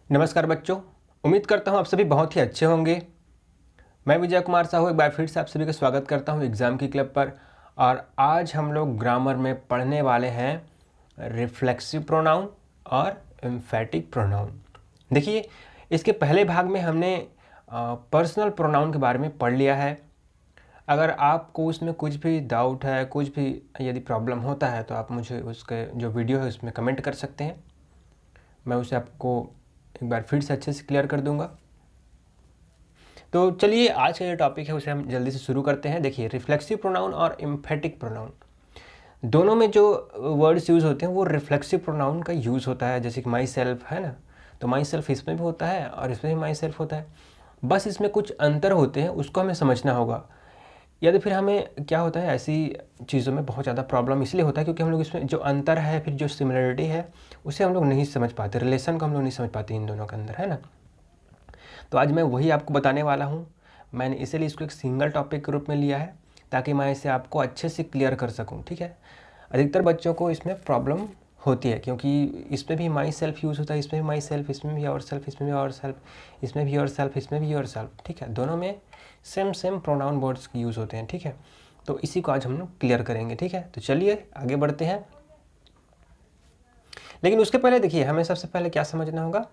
नमस्कार बच्चों, उम्मीद करता हूँ आप सभी बहुत ही अच्छे होंगे। मैं विजय कुमार साहू एक बार फिर से आप सभी का स्वागत करता हूँ एग्ज़ाम की क्लब पर। और आज हम लोग ग्रामर में पढ़ने वाले हैं रिफ्लेक्सिव प्रोनाउन और एम्फेटिक प्रोनाउन। देखिए, इसके पहले भाग में हमने पर्सनल प्रोनाउन के बारे में पढ़ लिया है। अगर आपको उसमें कुछ भी डाउट है, कुछ भी यदि प्रॉब्लम होता है तो आप मुझे उसके जो वीडियो है उसमें कमेंट कर सकते हैं। मैं उसे आपको एक बार फिर से अच्छे से क्लियर कर दूंगा। तो चलिए, आज का जो टॉपिक है उसे हम जल्दी से शुरू करते हैं। देखिए, रिफ्लेक्सिव प्रोनाउन और एम्फेटिक प्रोनाउन दोनों में जो वर्ड्स यूज़ होते हैं वो रिफ्लेक्सिव प्रोनाउन का यूज़ होता है। जैसे कि माई सेल्फ है ना, तो माई सेल्फ इसमें भी होता है और इसमें भी माई सेल्फ होता है। बस इसमें कुछ अंतर होते हैं, उसको हमें समझना होगा। या तो फिर हमें क्या होता है, ऐसी चीज़ों में बहुत ज़्यादा प्रॉब्लम इसलिए होता है क्योंकि हम लोग इसमें जो अंतर है, फिर जो सिमिलरिटी है, उसे हम लोग नहीं समझ पाते, रिलेशन को हम लोग नहीं समझ पाते इन दोनों के अंदर, है ना। तो आज मैं वही आपको बताने वाला हूँ। मैंने इसीलिए इसको एक सिंगल टॉपिक के रूप में लिया है ताकि मैं इसे आपको अच्छे से क्लियर कर सकूँ, ठीक है। अधिकतर बच्चों को इसमें प्रॉब्लम होती है क्योंकि इसमें भी माई सेल्फ यूज़ होता है, इसमें भी माई सेल्फ, इसमें भी योर सेल्फ, इसमें भी योर सेल्फ, इसमें भी योर सेल्फ, इसमें भी योर सेल्फ, ठीक है। दोनों में सेम प्रोनाउन वर्ड्स यूज़ होते हैं, ठीक है। तो इसी को आज हम लोग क्लियर करेंगे, ठीक है। तो चलिए आगे बढ़ते हैं। लेकिन उसके पहले देखिए, हमें सबसे पहले क्या समझना होगा।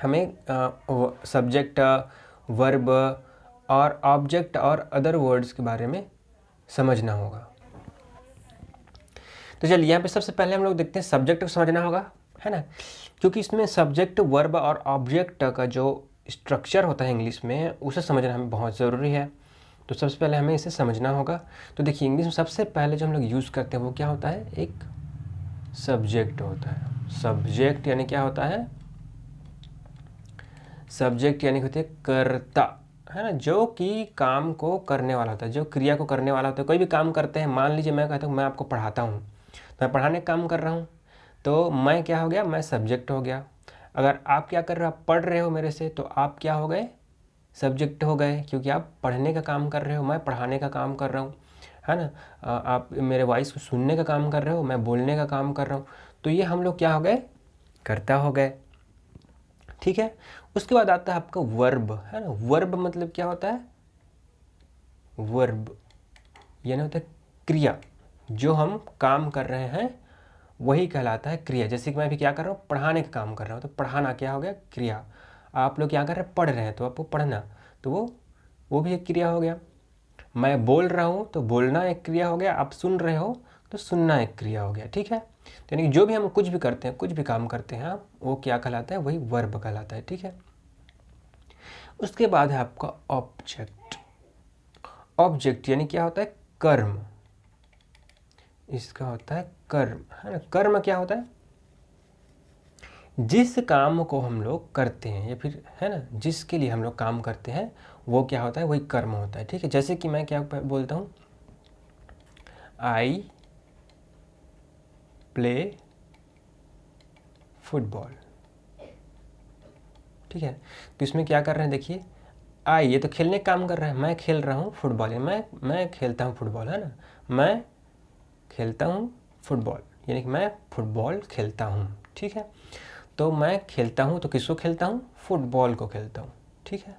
हमें सब्जेक्ट, वर्ब और ऑब्जेक्ट और अदर वर्ड्स के बारे में समझना होगा। तो चलिए, यहाँ पे सबसे पहले हम लोग देखते हैं सब्जेक्ट को समझना होगा, है ना। क्योंकि इसमें सब्जेक्ट, वर्ब और ऑब्जेक्ट का जो स्ट्रक्चर होता है इंग्लिश में, उसे समझना हमें बहुत ज़रूरी है। तो सबसे पहले हमें इसे समझना होगा। तो देखिए, इंग्लिश में सबसे पहले जो हम लोग यूज़ करते हैं वो क्या होता है, एक सब्जेक्ट होता है। सब्जेक्ट यानी क्या होता है, सब्जेक्ट यानी होते हैं कर्ता, है ना, जो कि काम को करने वाला होता है, जो क्रिया को करने वाला होता है। कोई भी काम करते हैं, मान लीजिए मैं कहता हूँ मैं आपको पढ़ाता हूँ, तो मैं पढ़ाने का काम कर रहा हूँ, तो मैं क्या हो गया, मैं सब्जेक्ट हो गया। अगर आप क्या कर रहे हो, आप पढ़ रहे हो मेरे से, तो आप क्या हो गए, सब्जेक्ट हो गए, क्योंकि आप पढ़ने का काम कर रहे हो, मैं पढ़ाने का काम कर रहा हूँ, है ना। आप मेरे वॉइस को सुनने का काम कर रहे हो, मैं बोलने का काम कर रहा हूँ। तो ये हम लोग क्या हो गए, कर्ता हो गए, ठीक है। उसके बाद आता है आपका वर्ब, है ना। वर्ब मतलब क्या होता है, वर्ब यानी होता है क्रिया। जो हम काम कर रहे हैं वही कहलाता है क्रिया। जैसे कि मैं भी क्या कर रहा हूँ, पढ़ाने का काम कर रहा हूँ, तो पढ़ाना क्या हो गया, क्रिया। आप लोग क्या कर रहे हैं, पढ़ रहे हैं, तो आपको पढ़ना, तो वो भी एक क्रिया हो गया। मैं बोल रहा हूँ तो बोलना एक क्रिया हो गया। आप सुन रहे हो तो सुनना एक क्रिया हो गया, ठीक है। तो यानी जो भी हम कुछ भी करते हैं, कुछ भी काम करते हैं आप, वो क्या कहलाता है, वही वर्ब कहलाता है, ठीक है। उसके बाद है आपका ऑब्जेक्ट। ऑब्जेक्ट यानी क्या होता है, कर्म। इसका होता है कर्म, है ना। कर्म क्या होता है, जिस काम को हम लोग करते हैं, या फिर है ना, जिसके लिए हम लोग काम करते हैं, वो क्या होता है, वही कर्म होता है, ठीक है। जैसे कि मैं क्या बोलता हूँ, आई प्ले फुटबॉल, ठीक है। तो इसमें क्या कर रहे हैं, देखिए, आई ये तो खेलने का काम कर रहा है, मैं खेल रहा हूँ फुटबॉल, या मैं खेलता हूँ फुटबॉल, है ना। मैं खेलता हूँ फुटबॉल यानी कि मैं फुटबॉल खेलता हूँ, ठीक है। तो मैं खेलता हूँ तो किसको खेलता हूँ, फुटबॉल को खेलता हूँ, ठीक है।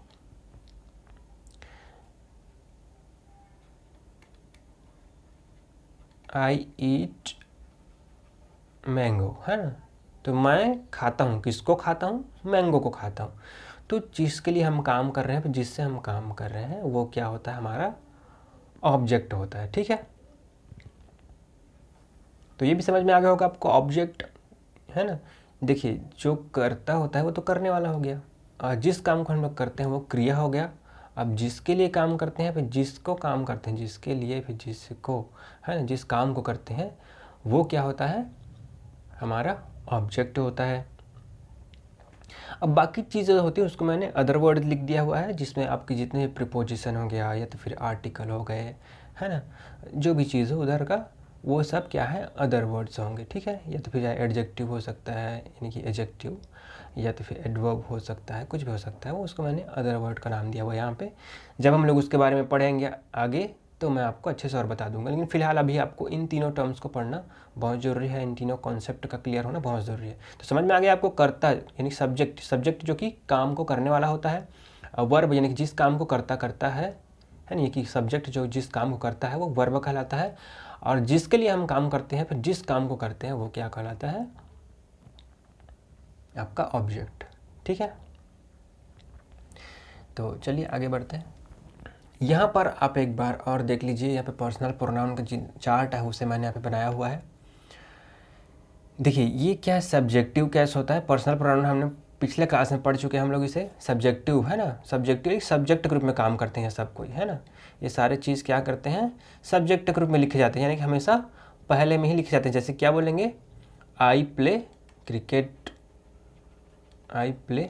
आई ईट मैंगो, है ना। तो मैं खाता हूँ, किसको खाता हूँ, मैंगो को खाता हूँ। तो जिसके लिए हम काम कर रहे हैं, जिससे हम काम कर रहे हैं, वो क्या होता है, हमारा ऑब्जेक्ट होता है, ठीक है। तो ये भी समझ में आ गया होगा आपको, ऑब्जेक्ट, है ना। देखिए, जो करता होता है वो तो करने वाला हो गया, और जिस काम को हम लोग करते हैं वो क्रिया हो गया। अब जिसके लिए काम करते हैं, फिर जिसको काम करते हैं, जिसके लिए, फिर जिसको, है ना, जिस काम को करते हैं, वो क्या होता है, हमारा ऑब्जेक्ट होता है। अब बाकी चीज़ें होती हैं उसको मैंने अदर वर्ड लिख दिया हुआ है, जिसमें आपके जितने प्रिपोजिशन हो गया, या तो फिर आर्टिकल हो गए, है ना, जो भी चीज़ हो उधर का, वो सब क्या है, अदर वर्ड्स होंगे, ठीक है। या तो फिर एडजेक्टिव हो सकता है, यानी कि एडजेक्टिव, या तो फिर एडवर्ब हो सकता है, कुछ भी हो सकता है, वो उसको मैंने अदर वर्ड का नाम दिया हुआ है यहाँ पे। जब हम लोग उसके बारे में पढ़ेंगे आगे, तो मैं आपको अच्छे से और बता दूंगा, लेकिन फ़िलहाल अभी आपको इन तीनों टर्म्स को पढ़ना बहुत ज़रूरी है, इन तीनों कॉन्सेप्ट का क्लियर होना बहुत ज़रूरी है। तो समझ में आ गया आपको कर्ता यानी सब्जेक्ट, सब्जेक्ट जो कि काम को करने वाला होता है, वर्ब यानी कि जिस काम को करता है ना, कि सब्जेक्ट जो जिस काम को करता है वो वर्ब कहलाता है, और जिसके लिए हम काम करते हैं, फिर जिस काम को करते हैं वो क्या कहलाता है, आपका ऑब्जेक्ट। ठीक है, तो चलिए आगे बढ़ते हैं। यहाँ पर आप एक बार और देख लीजिए, यहाँ पे पर्सनल प्रोनाउन का जो चार्ट है उसे मैंने यहाँ पे बनाया हुआ है। देखिए ये क्या सब्जेक्टिव कैसे होता है। पर्सनल प्रोनाउन हमने पिछले क्लास में पढ़ चुके हैं हम लोग, इसे सब्जेक्टिव है ना, सब्जेक्टिव एक सब्जेक्ट ग्रुप में काम करते हैं सब कोई, है ना। ये सारे चीज़ क्या करते हैं, सब्जेक्ट ग्रुप में लिखे जाते हैं, यानी कि हमेशा पहले में ही लिखे जाते हैं। जैसे क्या बोलेंगे, I play cricket, I play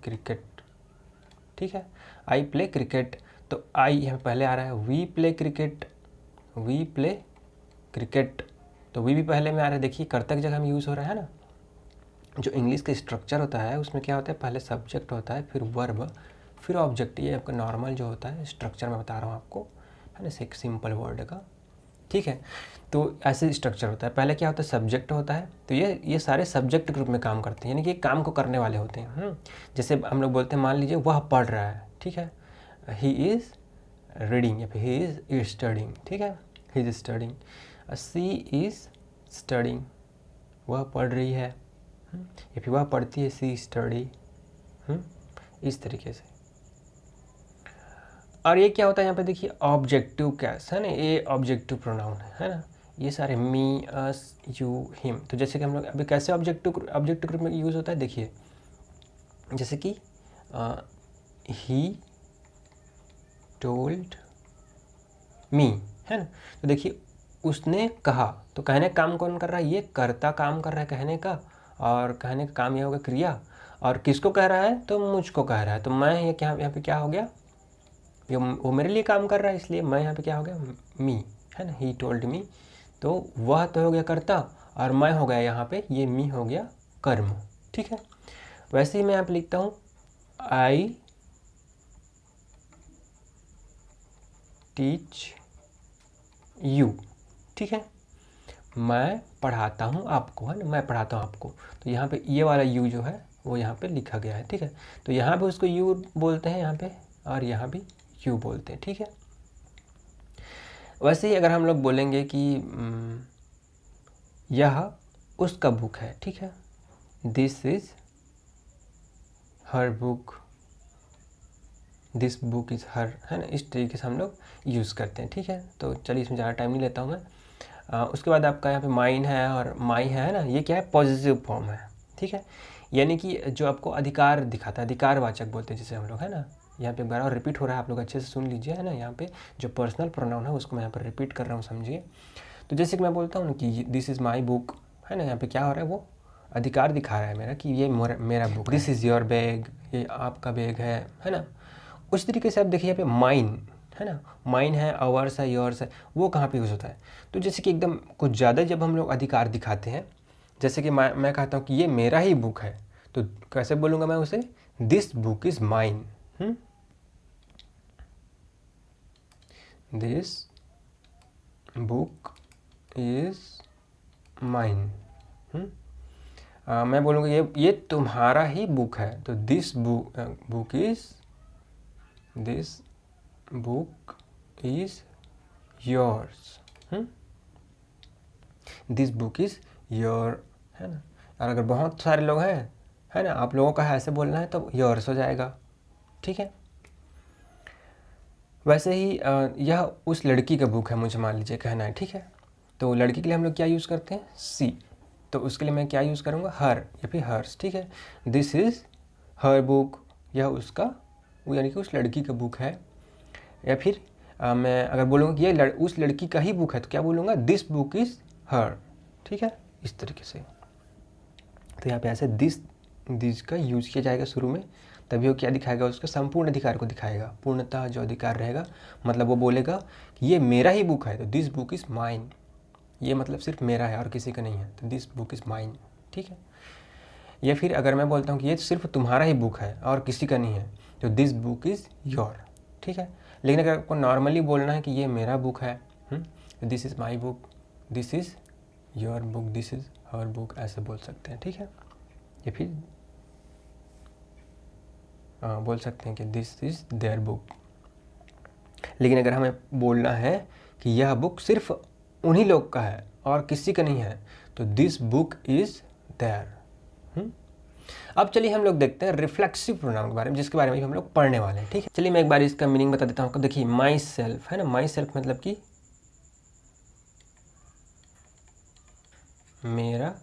cricket, ठीक है, आई प्ले क्रिकेट, तो आई यहाँ पहले आ रहा है। We play cricket, we play cricket, तो वी भी पहले में आ रहा है। देखिए कर्ता की जगह में यूज़ हो रहा है ना। जो इंग्लिश का स्ट्रक्चर होता है उसमें क्या होता है, पहले सब्जेक्ट होता है, फिर वर्ब, फिर ऑब्जेक्ट। ये आपका नॉर्मल जो होता है स्ट्रक्चर मैं बता रहा हूँ आपको, है ना, एक सिंपल वर्ड का। ठीक है, तो ऐसे स्ट्रक्चर होता है। पहले क्या होता है, सब्जेक्ट होता है, तो ये सारे सब्जेक्ट ग्रुप में काम करते हैं, यानी कि काम को करने वाले होते हैं। जैसे हम लोग बोलते हैं, मान लीजिए वह पढ़ रहा है, ठीक है, ही इज़ रीडिंग, या फिर ही इज़ स्टडिंग, ठीक है, he is studying. She is studying, वह पढ़ रही है, या फिर वह पढ़ती है, सी स्टडी, इस तरीके से। और ये क्या होता है यहाँ पे देखिए, ऑब्जेक्टिव कैस है ना, ये ऑब्जेक्टिव प्रोनाउन है ना। ये सारे मी, अस, यू, हिम, तो जैसे कि हम लोग अभी कैसे ऑब्जेक्टिव ग्रुप में यूज़ होता है, देखिए जैसे कि ही टोल्ड मी, है ना। तो देखिए उसने कहा, तो कहने का काम कौन कर रहा है, ये कर्ता काम कर रहा है कहने का, और कहने का काम ये होगा क्रिया, और किसको कह रहा है, तो मुझको कह रहा है। तो मैं ये क्या, यहाँ पे क्या हो गया, ये वो मेरे लिए काम कर रहा है, इसलिए मैं यहाँ पे क्या हो गया, मी, है ना, ही टोल्ड मी। तो वह तो हो गया कर्ता, और मैं हो गया यहाँ पे, ये मी हो गया कर्म। ठीक है, वैसे ही मैं यहाँ पे लिखता हूँ, आई टीच यू, ठीक है, मैं पढ़ाता हूँ आपको, है ना, मैं पढ़ाता हूँ आपको। तो यहाँ पे ये वाला यू जो है वो यहाँ पे लिखा गया है। ठीक है, तो यहाँ पे उसको यू बोलते हैं यहाँ पे, और यहाँ भी यू बोलते हैं। ठीक है, वैसे ही अगर हम लोग बोलेंगे कि यह उसका बुक है, ठीक है, this is her book, this book is her, है ना, इस तरीके से हम लोग यूज़ करते हैं। ठीक है, तो चलिए इसमें ज़्यादा टाइम नहीं लेता हूँ मैं। उसके बाद आपका यहाँ पे माइन है और माई है ना, ये क्या है, पॉजिटिव फॉर्म है। ठीक है, यानी कि जो आपको अधिकार दिखाता है, अधिकारवाचक बोलते हैं जिसे हम लोग, है ना। यहाँ पे एक बार और रिपीट हो रहा है, आप लोग अच्छे से सुन लीजिए, है ना। यहाँ पे जो पर्सनल प्रोनाउन है उसको मैं यहाँ पर रिपीट कर रहा हूँ, समझिए। तो जैसे कि मैं बोलता हूँ कि दिस इज़ माई बुक, है ना, यहाँ पे क्या हो रहा है, वो अधिकार दिखा रहा है मेरा कि ये मेरा book. This is your bag, ये आपका बैग है ना। उस तरीके से आप देखिए यहाँ पे माइन, है ना, माइन है, आवर्स है, योर्स है, वो कहाँ पे यूज़ होता है। तो जैसे कि एकदम कुछ ज़्यादा जब हम लोग अधिकार दिखाते हैं, जैसे कि मैं कहता हूँ कि ये मेरा ही बुक है, तो कैसे बोलूँगा मैं उसे, this book is mine, this book is mine. मैं बोलूँगा ये तुम्हारा ही बुक है, तो this book is yours, this book is your, है ना। और अगर बहुत सारे लोग हैं, है ना, आप लोगों का है ऐसे बोलना है, तो योर्स हो जाएगा। ठीक है, वैसे ही यह उस लड़की का बुक है, मुझे मान लीजिए कहना है। ठीक है, तो लड़की के लिए हम लोग क्या यूज़ करते हैं, सी, तो उसके लिए मैं क्या यूज़ करूँगा, हर या फिर हर्स। ठीक है, दिस इज़ हर बुक, यह उसका, वो यानी कि उस लड़की का बुक है। या फिर मैं अगर बोलूँगा कि ये उस लड़की का ही बुक है, तो क्या बोलूँगा, दिस बुक इज़ हर। ठीक है, इस तरीके से। तो यहाँ पे ऐसे दिस का यूज़ किया जाएगा शुरू में, तभी वो क्या दिखाएगा, उसका संपूर्ण अधिकार को दिखाएगा। पूर्णतः जो अधिकार रहेगा, मतलब वो बोलेगा कि ये मेरा ही बुक है, तो दिस बुक इज़ माइन, ये मतलब सिर्फ मेरा है और किसी का नहीं है, तो दिस बुक इज़ माइन। ठीक है, या फिर अगर मैं बोलता हूँ कि ये सिर्फ तुम्हारा ही बुक है और किसी का नहीं है, तो दिस बुक इज़ योर। ठीक है, लेकिन अगर आपको नॉर्मली बोलना है कि ये मेरा बुक है, this is my book, this is your book, this is her book, ऐसे बोल सकते हैं, ठीक है। या फिर बोल सकते हैं कि दिस इज़ देयर बुक। लेकिन अगर हमें बोलना है कि यह बुक सिर्फ उन्हीं लोग का है और किसी का नहीं है, तो दिस बुक इज़ देयर। अब चलिए हम लोग देखते हैं रिफ्लेक्सिव प्रोनाउन के बारे में, जिसके बारे में हम लोग पढ़ने वाले हैं, ठीक है। चलिए मैं एक बार इसका मीनिंग बता देता हूँ आपको। देखिए माई सेल्फ है ना, माई सेल्फ मतलब कि मेरा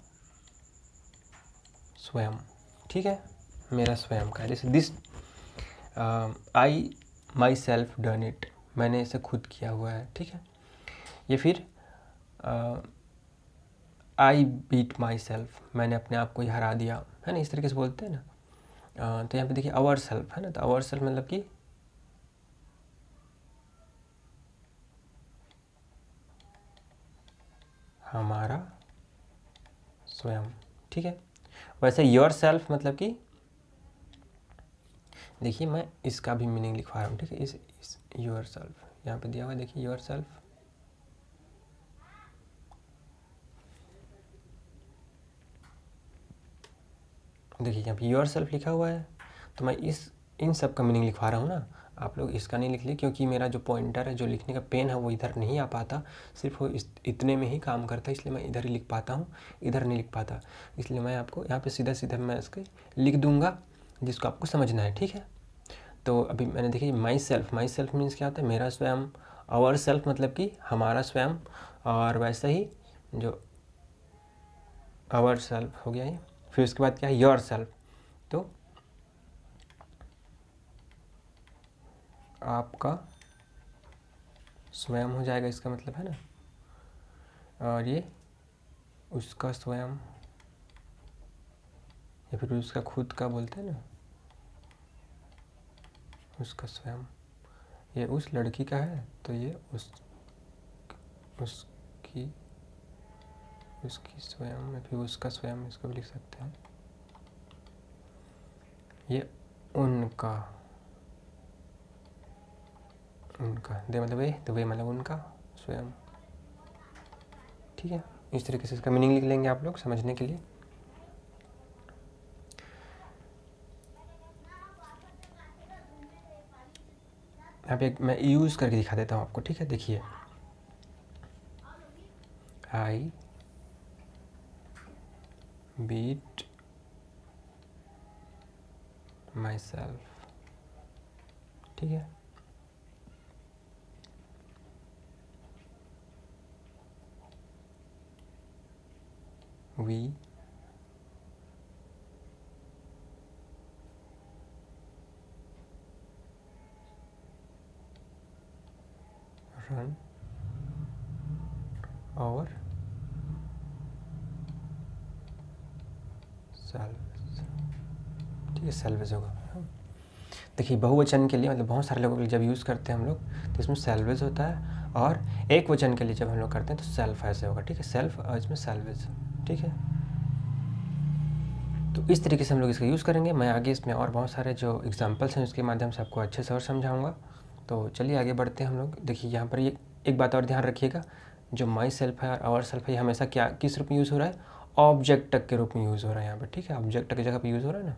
स्वयं, ठीक है, मेरा स्वयं का। जैसे this I my self done it, मैंने इसे खुद किया हुआ है, ठीक है। या फिर आई बीट माई सेल्फ, मैंने अपने आप को ही हरा दिया, है ना, इस तरीके से बोलते हैं ना। तो यहाँ पे देखिए आवर सेल्फ है ना, तो आवर सेल्फ मतलब कि हमारा स्वयं, ठीक है। वैसे योर सेल्फ मतलब कि देखिए मैं इसका भी मीनिंग लिखवा रहा हूँ, ठीक है। इस योर सेल्फ यहाँ पे दिया हुआ है, देखिए योर सेल्फ, देखिए यहाँ पे योर सेल्फ लिखा हुआ है, तो मैं इन सब का मीनिंग लिखवा रहा हूँ ना। आप लोग इसका नहीं लिख लिए, क्योंकि मेरा जो पॉइंटर है, जो लिखने का पेन है, वो इधर नहीं आ पाता, सिर्फ वो इतने में ही काम करता है, इसलिए मैं इधर ही लिख पाता हूँ, इधर नहीं लिख पाता। इसलिए मैं आपको यहाँ पे सीधा सीधा मैं इसके लिख दूँगा, जिसको आपको समझना है, ठीक है। तो अभी मैंने देखिए माई सेल्फ मीन्स क्या होता है, मेरा स्वयं। आवर सेल्फ मतलब कि हमारा स्वयं। और वैसे ही जो आवर सेल्फ हो गया ये, फिर उसके बाद क्या है योर सेल्फ, तो आपका स्वयं हो जाएगा, इसका मतलब है ना। और ये उसका स्वयं या फिर उसका खुद का बोलते हैं ना, उसका स्वयं। ये उस लड़की का है, तो ये उसकी स्वयं या फिर उसका स्वयं, इसको भी लिख सकते हैं। ये उनका दे मतलब वे, तो वे मतलब उनका स्वयं, ठीक है। इस तरीके से इसका मीनिंग लिख लेंगे आप लोग समझने के लिए। यहाँ पे मैं यूज़ करके दिखा देता हूँ आपको, ठीक है। देखिए आई बीट माई सेल्फ, ठीक है। वी रन और सेल्वेज, ठीक है, सेल्वेज होगा। देखिए बहुवचन के लिए मतलब बहुत सारे लोगों के लिए जब यूज़ करते हैं हम लोग, तो इसमें सेल्वेज होता है, और एक वचन के लिए जब हम लोग करते हैं तो सेल्फ ऐसे होगा, ठीक है। सेल्फ और इसमें सेल्वेज, ठीक है। तो इस तरीके से हम लोग इसका यूज़ करेंगे। मैं आगे इसमें और बहुत सारे जो एग्जांपल्स हैं उसके माध्यम से आपको अच्छे से और समझाऊंगा। तो चलिए आगे बढ़ते हैं हम लोग। देखिए यहाँ पर ये एक बात और ध्यान रखिएगा, जो माई सेल्फ है और आवर सेल्फ है, ये हमेशा क्या किस रूप में यूज़ हो रहा है, ऑब्जेक्ट के रूप में यूज़ हो रहा है यहाँ पर, ठीक है। ऑब्जेक्ट की जगह पर यूज़ हो रहा है ना,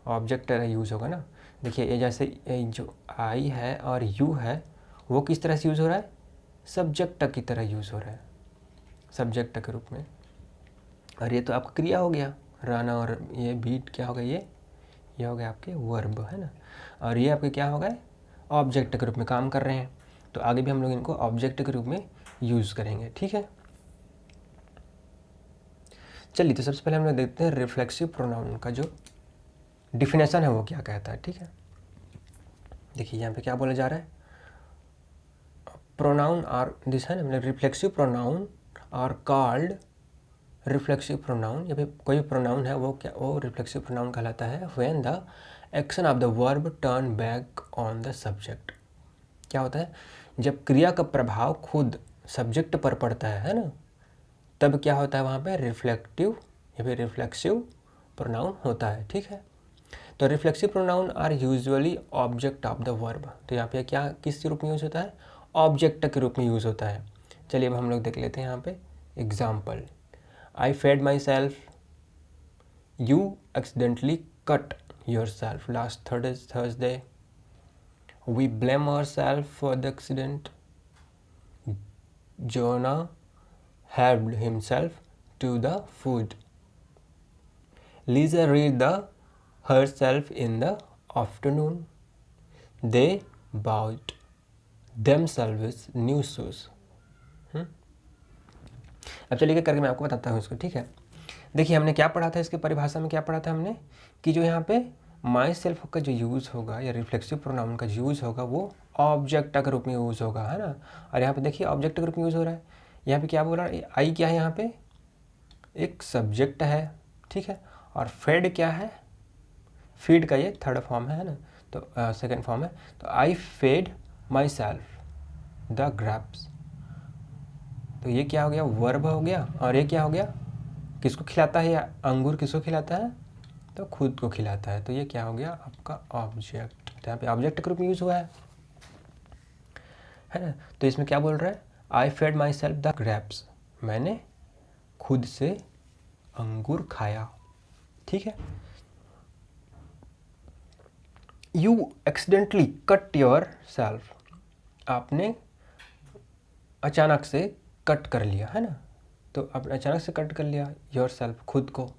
ऑब्जेक्ट यूज़ होगा ना। देखिए ये जैसे जो आई है और यू है, वो किस तरह से यूज़ हो रहा है, सब्जेक्ट की तरह यूज़ हो रहा है, सब्जेक्ट के रूप में। और ये तो आपका क्रिया हो गया रन, और ये बीट क्या होगा, ये हो गया आपके वर्ब, है ना। और ये आपके क्या हो गए, ऑब्जेक्ट के रूप में काम कर रहे हैं। तो आगे भी हम लोग इनको ऑब्जेक्ट के रूप में यूज़ करेंगे, ठीक है। चलिए तो सबसे पहले हम लोग देखते हैं रिफ्लेक्सिव प्रोनाउन का जो डिफिनेशन है वो क्या कहता है, ठीक है। देखिए यहाँ पे क्या बोला जा रहा है, प्रोनाउन आर दिस है ना, मतलब reflexive pronoun are called reflexive pronoun, या फिर कोई प्रोनाउन है वो रिफ्लेक्सिव प्रोनाउन कहलाता है when the action of the verb turn back on the subject. क्या होता है, जब क्रिया का प्रभाव खुद सब्जेक्ट पर पड़ता है ना, तब क्या होता है वहाँ पे रिफ्लेक्टिव या फिर रिफ्लेक्सिव प्रोनाउन होता है, ठीक है। तो reflexive pronoun are usually object of the verb. तो यहाँ पे क्या किस रूप में यूज़ होता है? ऑब्जेक्ट के रूप में यूज़ होता है। चलिए अब हम लोग देख लेते हैं यहाँ पे example. I fed myself, you accidentally cut yourself last Thursday, we blame ourself for the accident, Jonah helped himself to the food, Lisa read herself in the afternoon, they bought themselves new shoes। अब चलिए करके मैं आपको बताता हूँ इसको, ठीक है। देखिए हमने क्या पढ़ा था, इसके परिभाषा में क्या पढ़ा था हमने कि जो यहाँ पे माई सेल्फ का जो यूज़ होगा या रिफ्लेक्सिव प्रोनाउन का यूज़ होगा वो ऑब्जेक्ट के रूप में यूज़ होगा, है ना। और यहाँ पे देखिए ऑब्जेक्ट के रूप में यूज़ हो रहा है। यहाँ पे क्या बोल रहा है? आई क्या है? यहाँ पे एक सब्जेक्ट है, ठीक है। और फेड क्या है? फीड का ये थर्ड फॉर्म है ना, तो सेकंड फॉर्म है। तो I fed myself the grapes, तो ये क्या हो गया? वर्ब हो गया। और ये क्या हो गया? किसको खिलाता है? या अंगूर किसको खिलाता है? तो खुद को खिलाता है। तो ये क्या हो गया? आपका ऑब्जेक्ट। तो यहाँ पे ऑब्जेक्ट के रूप में यूज़ हुआ है ना। तो इसमें क्या बोल रहा है? I fed myself the grapes, मैंने खुद से अंगूर खाया, ठीक है। You accidentally cut yourself, आपने अचानक से कट कर लिया, है ना। तो आपने अचानक से कट कर लिया योर सेल्फ, खुद को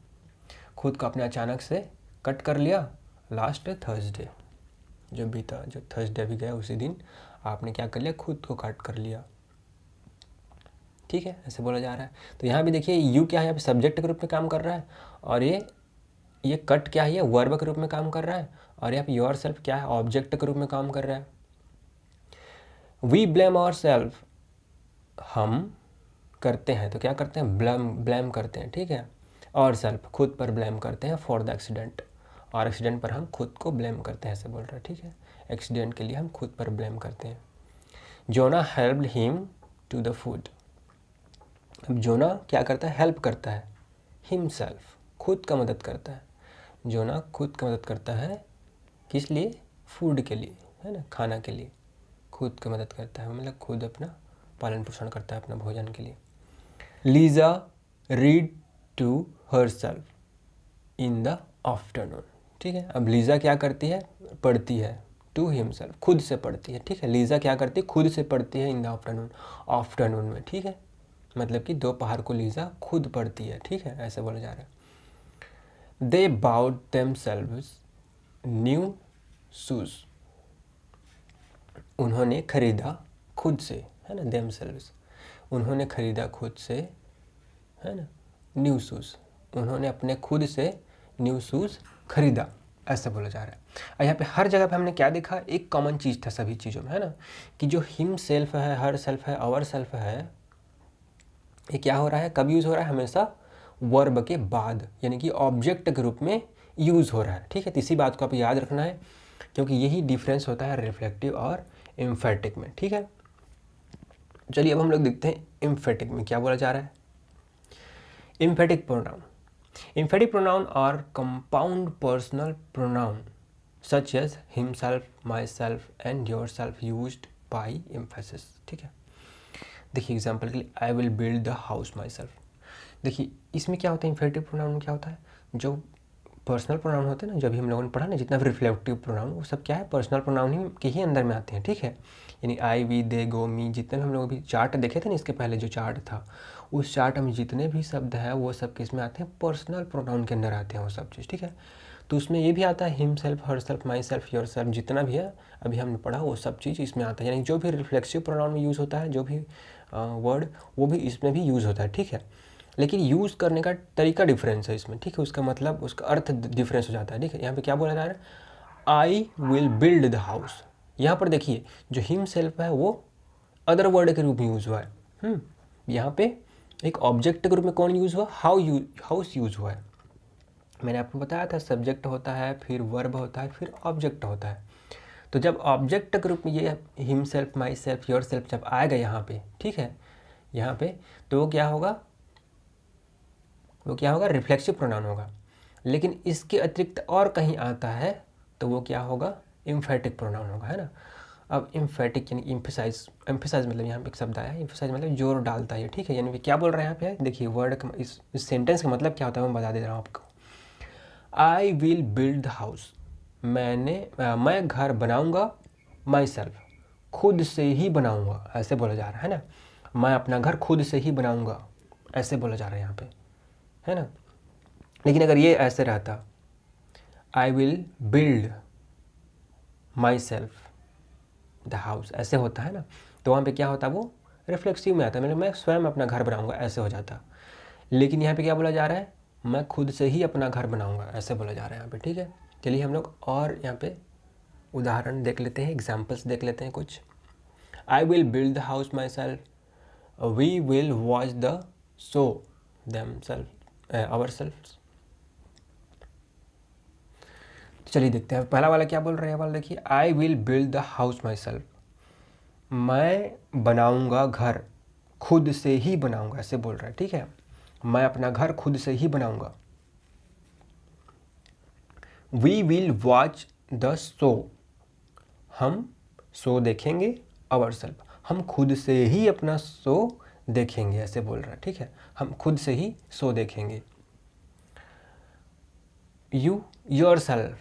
आपने अचानक से कट कर लिया लास्ट थर्सडे, जो बीता, जो थर्सडे भी गया उसी दिन आपने क्या कर लिया? खुद को कट कर लिया, ठीक है। ऐसे बोला जा रहा है। तो यहाँ भी देखिए यू क्या है? यहाँ पे सब्जेक्ट के रूप में काम कर रहा है। और ये कट क्या है? ये वर्ब के रूप में काम कर रहा है। और यहाँ पे योर सेल्फ क्या है? ऑब्जेक्ट के रूप में काम कर रहा है। वी ब्लेम आवर सेल्फ, हम करते हैं, तो क्या करते हैं? ब्लेम करते हैं, ठीक है। और सेल्फ, खुद पर ब्लेम करते हैं फॉर द एक्सीडेंट, और एक्सीडेंट पर हम खुद को ब्लेम करते हैं, ऐसे बोल रहा है, ठीक है। एक्सीडेंट के लिए हम खुद पर ब्लेम करते हैं। Jonah helped him to the food, अब जोना क्या करता है? हेल्प करता है। हिमसेल्फ, खुद का मदद करता है। जोना खुद का मदद करता है, किस लिए? फूड के लिए, है ना, खाना के लिए खुद का मदद करता है, मतलब खुद अपना पालन पोषण करता है अपना भोजन के लिए। Lisa read to herself in the afternoon, ठीक है। अब लीजा क्या करती है? पढ़ती है। टू हिमसेल्फ, खुद से पढ़ती है, ठीक है। लीजा क्या करती है? खुद से पढ़ती है इन द आफ्टरनून, आफ्टरनून में, ठीक है। मतलब कि दोपहर को लीजा खुद पढ़ती है, ठीक है, ऐसे बोला जा रहा है। दे बाउट देमसेल्व्स न्यू शूज, उन्होंने खरीदा खुद से, है ना, देमसेल्व्स, उन्होंने खरीदा खुद से, है ना, न्यू शूज़, उन्होंने अपने खुद से न्यू शूज़ खरीदा, ऐसा बोला जा रहा है। और यहाँ पे हर जगह पे हमने क्या देखा? एक कॉमन चीज़ था सभी चीज़ों में, है ना, कि जो हिम सेल्फ है, हर सेल्फ है, आवर सेल्फ है, ये क्या हो रहा है? कब यूज़ हो रहा है? हमेशा वर्ब के बाद, यानी कि ऑब्जेक्ट के रूप में यूज़ हो रहा है, ठीक है। तो इसी बात को आप याद रखना है, क्योंकि यही डिफरेंस होता है रिफ्लेक्टिव और एम्फेटिक में, ठीक है। चलिए अब हम लोग देखते हैं एम्फेटिक में क्या बोला जा रहा है। Emphatic pronoun, emphatic pronoun are compound personal pronoun such as himself, myself and yourself used by emphasis, ठीक है। देखिए एग्जाम्पल के लिए, I will build the house myself. देखिए इसमें क्या होता है? एम्फेटिव प्रोनाउन में क्या होता है? जो पर्सनल प्रोनाउन होते हैं ना, जब भी हम लोगों ने पढ़ा ना, जितना भी रिफ्लेक्टिव प्रोनाउन, वो सब क्या है? पर्सनल प्रोनाउन ही के ही अंदर में आते हैं, ठीक है। यानी आई, वी, दे, गो, मी, जितने भी हम लोग अभी चार्ट देखे थे ना, इसके पहले जो चार्ट था, उस चार्ट में जितने भी शब्द हैं वो सब किस में आते हैं? पर्सनल प्रोनाउन के अंदर आते हैं वो सब चीज़, ठीक है। तो उसमें ये भी आता है him self, her self, my self, your self, जितना भी है अभी हमने पढ़ा वो सब चीज़ इसमें आता है। यानी जो भी रिफ्लेक्सिव प्रोनाउन में यूज़ होता है, जो भी वर्ड, वो भी इसमें भी यूज़ होता है, ठीक है। लेकिन यूज़ करने का तरीका डिफरेंस है इसमें, ठीक है। उसका मतलब, उसका अर्थ डिफरेंस हो जाता है, ठीक है। यहाँ पे क्या बोला जा रहा है? I will build the house. यहाँ पर देखिए जो हिम सेल्फ है वो अदर वर्ड के रूप में यूज़ हुआ है। यहाँ पे एक ऑब्जेक्ट के रूप में कौन यूज़ हुआ? हाउस यूज़ हुआ है। मैंने आपको बताया था सब्जेक्ट होता है, फिर वर्ब होता है, फिर ऑब्जेक्ट होता है। तो जब ऑब्जेक्ट के रूप में ये him self, my self, your self जब आएगा यहाँ पे, ठीक है, यहाँ पे, तो वो क्या होगा? रिफ्लेक्सिव प्रोनाउन होगा। लेकिन इसके अतिरिक्त और कहीं आता है तो वो क्या होगा, एम्फेटिक प्रोनाउन होगा, है ना। अब एम्फेटिक यानी एम्फेसाइज, एम्फेसाइज मतलब यहाँ पे एक शब्द आया है, एम्फेसाइज मतलब जोर डालता है, ठीक है। यानी कि क्या बोल रहे हैं यहाँ पे, देखिए वर्ड का इस सेंटेंस का मतलब क्या होता है मैं बता दे रहा हूँ आपको। आई विल बिल्ड द हाउस, मैं घर बनाऊंगा, माई सेल्फ, खुद से ही बनाऊंगा, ऐसे बोला जा रहा है ना। मैं अपना घर खुद से ही बनाऊंगा, ऐसे बोला जा रहा है यहाँ पे, है ना। लेकिन अगर ये ऐसे रहता, आई will build my self the house, ऐसे होता है ना, तो वहाँ पे क्या होता, वो रिफ्लेक्सिव में आता है, मतलब मैं स्वयं अपना घर बनाऊंगा, ऐसे हो जाता। लेकिन यहाँ पे क्या बोला जा रहा है, मैं खुद से ही अपना घर बनाऊंगा, ऐसे बोला जा रहा है यहाँ पे, ठीक है। चलिए हम लोग और यहाँ पे उदाहरण देख लेते हैं, एग्जाम्पल्स देख लेते हैं कुछ। I will build the house myself, we will watch the show themself ourself. चलिए देखते हैं पहला वाला क्या बोल रहे हैं वाला, देखिए आई will build the house my self, मैं बनाऊंगा घर, खुद से ही बनाऊंगा, ऐसे बोल रहा है, ठीक है। मैं अपना घर खुद से ही बनाऊंगा। We will watch the show, हम शो देखेंगे, आवर सेल्फ, हम खुद से ही अपना शो देखेंगे, ऐसे बोल रहा है, ठीक है। हम खुद से ही शो देखेंगे। यू योर सेल्फ,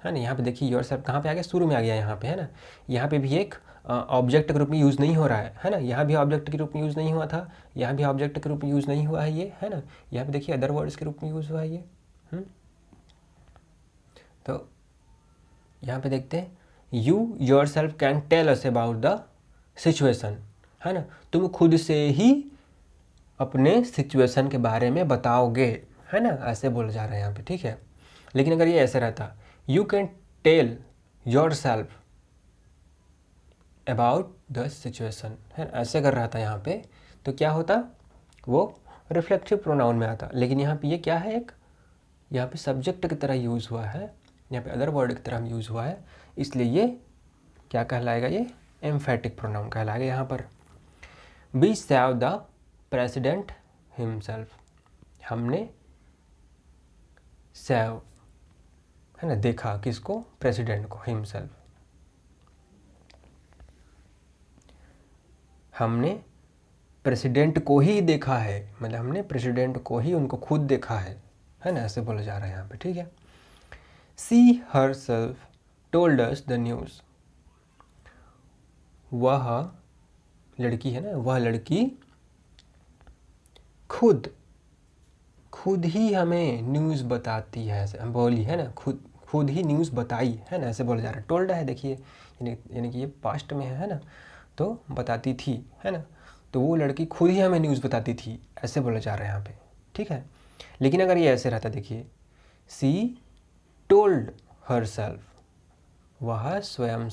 है ना, यहाँ पे देखिए योर सेल्फ कहाँ पे आ गया, शुरू में आ गया यहाँ पे, है ना। यहाँ पे भी एक ऑब्जेक्ट के रूप में यूज़ नहीं हो रहा है ना। यहाँ भी ऑब्जेक्ट के रूप में यूज़ नहीं हुआ था, यहाँ भी ऑब्जेक्ट के रूप में यूज़ नहीं हुआ है ये, है ना। यहाँ पे देखिए अदर वर्ड्स के रूप में यूज़ हुआ है ये। तो यहाँ पे देखते हैं, you yourself can tell us about the situation, है ना, तुम खुद से ही अपने सिचुएशन के बारे में बताओगे, है ना, ऐसे बोला जा रहा है यहाँ पे, ठीक है। लेकिन अगर ये ऐसे रहता, you can tell yourself about the situation, है ना, ऐसे कर रहा था यहाँ पे, तो क्या होता, वो रिफ्लेक्टिव प्रोनाउन में आता। लेकिन यहाँ पे ये क्या है, एक यहाँ पे सब्जेक्ट की तरह यूज़ हुआ है, यहाँ पे अदर वर्ड की तरह यूज़ हुआ है, इसलिए ये क्या कहलाएगा, ये एम्फेटिक प्रोनाउन कहलाएगा यहाँ पर। We save the president himself, हमने सेव, है ना, देखा किसको, प्रेसिडेंट को, हिमसेल्फ, हमने प्रेसिडेंट को ही देखा है, मतलब हमने प्रेसिडेंट को ही, उनको खुद देखा है ना, ऐसे बोला जा रहा है यहाँ पे, ठीक है। She herself told us the news, वह लड़की है ना, वह लड़की खुद ही हमें न्यूज़ बताती है, ऐसे हम बोली, है ना, खुद ही न्यूज़ बताई, है ना, ऐसे बोला जा रहा है। टोल्ड है देखिए, यानी कि ये पास्ट में है ना, तो बताती थी, है ना, तो वो लड़की खुद ही हमें न्यूज़ बताती थी, ऐसे बोला जा रहा है यहाँ पे, ठीक है। लेकिन अगर ये ऐसे रहता, देखिए सी टोल्ड हर सेल्फ, वह स्वयं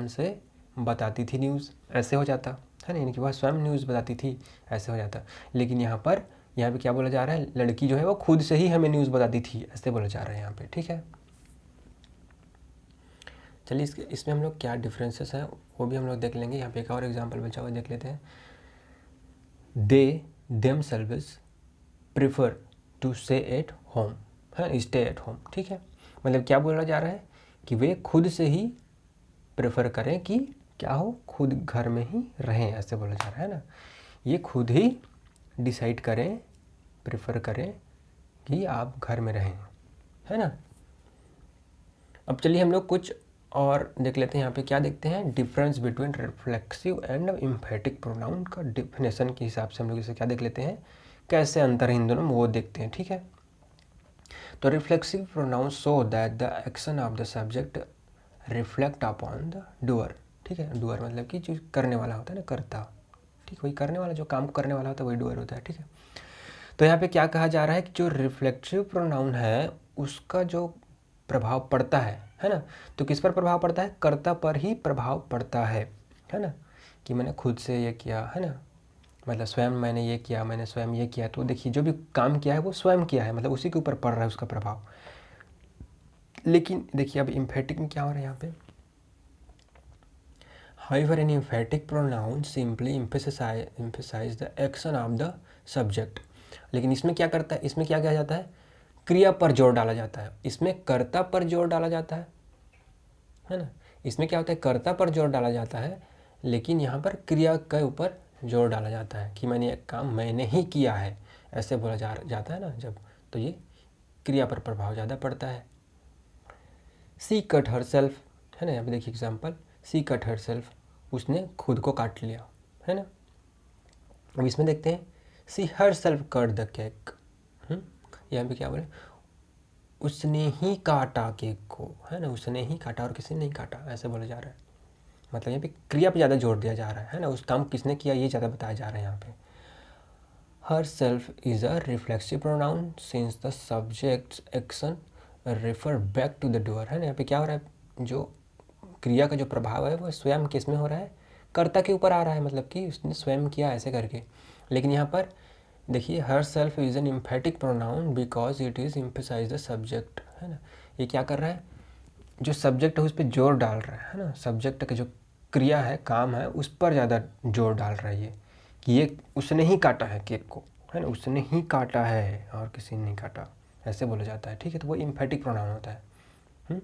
से बताती थी न्यूज़, ऐसे हो जाता, है ना, यानी कि वह स्वयं न्यूज़ बताती थी, ऐसे हो जाता। लेकिन यहाँ पे क्या बोला जा रहा है, लड़की जो है वो खुद से ही हमें न्यूज़ बताती थी, ऐसे बोला जा रहा है यहाँ पे, ठीक है। चलिए इसमें हम लोग क्या डिफरेंसेस हैं वो भी हम लोग देख लेंगे। यहाँ पे एक और एग्जांपल बचा हुआ देख लेते हैं। They themselves prefer to stay at home, है, स्टे एट होम, ठीक है। मतलब क्या बोला जा रहा है कि वे खुद से ही प्रेफर करें कि क्या हो, खुद घर में ही रहें, ऐसे बोला जा रहा है ना। ये खुद ही डिसाइड करें, प्रेफर करें कि आप घर में रहें, है ना। अब चलिए हम लोग कुछ और देख लेते हैं। यहाँ पे क्या देखते हैं, difference between reflexive and emphatic pronoun का डिफिनेशन के हिसाब से हम लोग इसे क्या देख लेते हैं, कैसे अंतर है इन दोनों में, वो देखते हैं, ठीक है। तो reflexive pronoun show that the action of the subject reflect upon the doer, ठीक है। डूअर मतलब कि जो करने वाला होता है ना, करता, ठीक, वही करने वाला, जो काम करने वाला होता है वही डूअर होता है, ठीक है। तो यहाँ पे क्या कहा जा रहा है कि जो रिफ्लेक्सिव प्रोनाउन है उसका जो प्रभाव पड़ता है ना, तो किस पर प्रभाव पड़ता है, कर्ता पर ही प्रभाव पड़ता है ना, कि मैंने खुद से ये किया, है ना, मतलब स्वयं मैंने ये किया, मैंने स्वयं ये किया, तो देखिए जो भी काम किया है वो स्वयं किया है, मतलब उसी के ऊपर पड़ रहा है उसका प्रभाव। लेकिन देखिए अब एम्फेटिक में क्या हो रहा है यहाँ पे, however an emphatic pronoun simply emphasize the action of the subject, लेकिन इसमें क्या करता है, इसमें क्या किया जाता है, क्रिया पर जोर डाला जाता है, इसमें कर्ता पर जोर डाला जाता है ना। इसमें क्या होता है, कर्ता पर जोर डाला जाता है, लेकिन यहाँ पर क्रिया के ऊपर जोर डाला जाता है कि मैंने एक काम मैंने ही किया है, ऐसे बोला जाता है ना जब, तो ये क्रिया पर प्रभाव ज़्यादा पड़ता है। सी कट हर सेल्फ, है ना, यहाँ पे देखिए एग्जाम्पल, सी कट हर सेल्फ, उसने खुद को काट लिया, है ना। अब इसमें देखते हैं, she herself cut the cake, यहाँ पे क्या बोले, उसने ही काटा केक को, है ना, उसने ही काटा और किसी ने नहीं काटा, ऐसे बोला जा रहा है। मतलब यहाँ पे क्रिया पे ज़्यादा जोर दिया जा रहा है ना, उस काम किसने किया ये ज़्यादा बताया जा रहा है यहाँ पे। Herself is a reflexive pronoun since the subject's action refer back to the doer, है ना। यहाँ पे क्या हो रहा है, जो क्रिया का जो प्रभाव है वो स्वयं किस में हो रहा है, कर्ता के ऊपर आ रहा है, मतलब कि उसने स्वयं किया ऐसे करके। लेकिन यहाँ पर देखिए, herself is an emphatic pronoun because it is emphasize the subject, है ना। ये क्या कर रहा है, जो सब्जेक्ट है उस पर जोर डाल रहा है ना, सब्जेक्ट का जो क्रिया है, काम है, उस पर ज़्यादा जोर डाल रहा है ये, कि ये उसने ही काटा है केक को, है ना, उसने ही काटा है और किसी ने नहीं काटा, ऐसे बोला जाता है, ठीक है। तो वो एम्फेटिक प्रोनाउन होता है।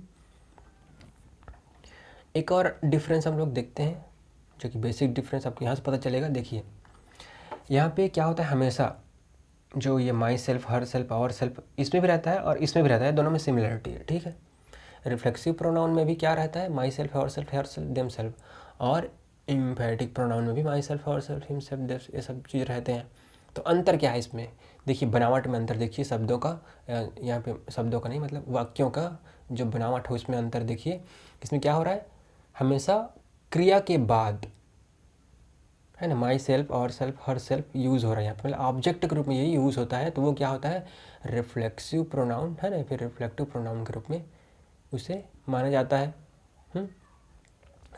एक और डिफरेंस हम लोग देखते हैं, जो कि बेसिक डिफरेंस आपको यहाँ से पता चलेगा। देखिए यहाँ पे क्या होता है, हमेशा जो ये myself, herself, ourself, इसमें भी रहता है और इसमें भी रहता है, दोनों में सिमिलरिटी है, ठीक है। रिफ्लेक्सिव प्रोनाउन में भी क्या रहता है, myself, ourself, herself, themself, और एम्फेटिक प्रोनाउन में भी myself, ourself, himself, them, ये सब चीज़ रहते हैं। तो अंतर क्या है इसमें, देखिए बनावट में अंतर देखिए, शब्दों का, यहाँ पे शब्दों का नहीं मतलब वाक्यों का जो बनावट है उसमें अंतर देखिए। इसमें क्या हो रहा है, हमेशा क्रिया के बाद, है ना, myself, ourself, herself use हो रहा है यहाँ पर, मतलब ऑब्जेक्ट के रूप में यही यूज़ होता है, तो वो क्या होता है, रिफ्लेक्सिव प्रोनाउन, है ना, फिर रिफ्लेक्टिव प्रोनाउन के रूप में उसे माना जाता है।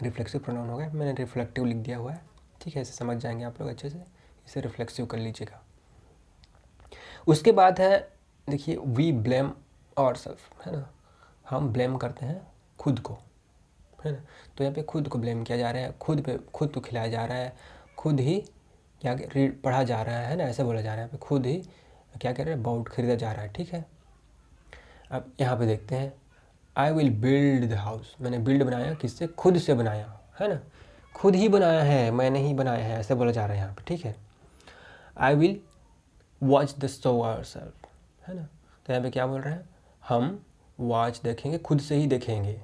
रिफ्लेक्सिव प्रोनाउन हो गया, मैंने रिफ्लेक्टिव लिख दिया हुआ है, ठीक है, इसे समझ जाएंगे आप लोग अच्छे से, इसे रिफ्लेक्सिव कर लीजिएगा। उसके बाद है देखिए, वी ब्लेम आवरसेल्फ, है ना, हम ब्लेम करते हैं खुद को, है ना। तो यहाँ पे खुद को ब्लेम किया जा रहा है, खुद को खिलाया जा रहा है, खुद ही क्या पढ़ा जा रहा है ना, ऐसे बोला जा रहा है, यहाँ पे खुद ही क्या कह रहे हैं, बाउट खरीदा जा रहा है, ठीक है। अब यहाँ पे देखते हैं, आई विल बिल्ड द हाउस, मैंने बिल्ड बनाया, किससे, खुद से बनाया, है ना, खुद ही बनाया है, मैंने ही बनाया है, ऐसे बोला जा रहा है यहाँ पे, ठीक है। I will watch the show ourself, है ना, तो यहाँ पे क्या बोल रहे हैं, हम वॉच देखेंगे, खुद से ही देखेंगे।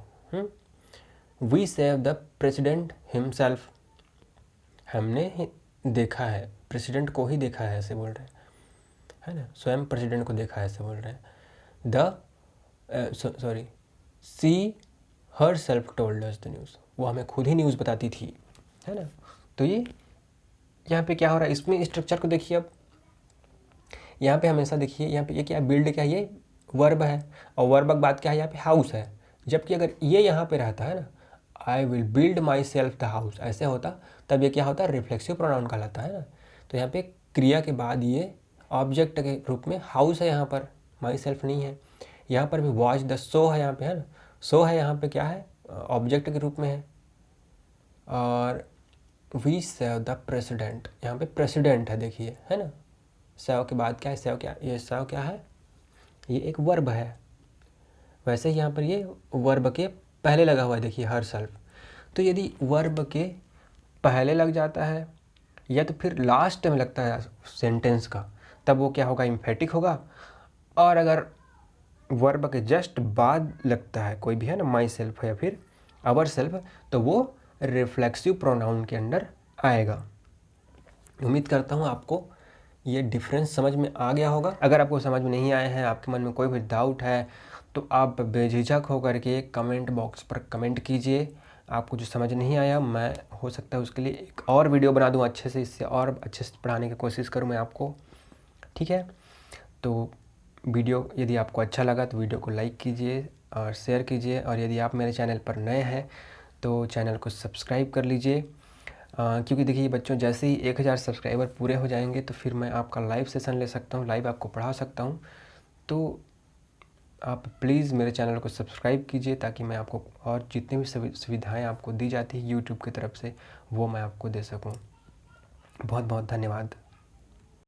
We save the president himself, हमने ही देखा है, प्रेसिडेंट को ही देखा है, ऐसे बोल रहे हैं, है ना, स्वयं प्रेसिडेंट को देखा है, ऐसे बोल रहे हैं। She herself told us the news, वो हमें खुद ही न्यूज़ बताती थी, है ना। तो ये यहाँ पे क्या हो रहा है, इसमें स्ट्रक्चर को देखिए। अब यहाँ पे हमेशा देखिए, यहाँ पे ये क्या है, बिल्ड क्या है, ये वर्ब है, और वर्ब की बात क्या है, यहाँ पे हाउस है। जबकि अगर ये यहाँ पे रहता है ना, आई will build my self the house, ऐसे होता, तब ये क्या होता है, रिफ्लेक्सिव प्रोनाउन कहलाता है ना। तो यहाँ पे क्रिया के बाद ये ऑब्जेक्ट के रूप में हाउस है, यहाँ पर माई सेल्फ नहीं है। यहाँ पर भी वॉच द शो है, यहाँ पे है ना, शो है, यहाँ पे क्या है, ऑब्जेक्ट के रूप में है। और वी सेव द प्रेसिडेंट, यहाँ पे प्रेसिडेंट है, देखिए, है ना, सेव के बाद क्या है, सेव क्या, ये सेव क्या है, ये एक वर्ब है। वैसे ही यहाँ पर ये वर्ब के पहले लगा हुआ है, देखिए, हर सेल्फ। तो यदि वर्ब के पहले लग जाता है या तो फिर लास्ट में लगता है सेंटेंस का, तब वो क्या होगा, एम्फेटिक होगा। और अगर वर्ब के जस्ट बाद लगता है कोई भी, है ना, माई सेल्फ या फिर आवर सेल्फ, तो वो रिफ्लेक्सिव प्रोनाउन के अंडर आएगा। उम्मीद करता हूँ आपको ये डिफरेंस समझ में आ गया होगा। अगर आपको समझ में नहीं आए हैं, आपके मन में कोई भी डाउट है, तो आप बेझिझक होकर के कमेंट बॉक्स पर कमेंट कीजिए। आपको जो समझ नहीं आया, मैं हो सकता है उसके लिए एक और वीडियो बना दूं अच्छे से, इससे और अच्छे से पढ़ाने की कोशिश करूं मैं आपको, ठीक है। तो वीडियो यदि आपको अच्छा लगा तो वीडियो को लाइक कीजिए और शेयर कीजिए, और यदि आप मेरे चैनल पर नए हैं तो चैनल को सब्सक्राइब कर लीजिए। क्योंकि देखिए बच्चों, जैसे ही 1000 सब्सक्राइबर पूरे हो जाएंगे तो फिर मैं आपका लाइव सेशन ले सकता हूँ, लाइव आपको पढ़ा सकता हूँ। तो आप प्लीज़ मेरे चैनल को सब्सक्राइब कीजिए, ताकि मैं आपको और जितनी भी सुविधाएं आपको दी जाती है यूट्यूब की तरफ से, वो मैं आपको दे सकूँ। बहुत बहुत धन्यवाद।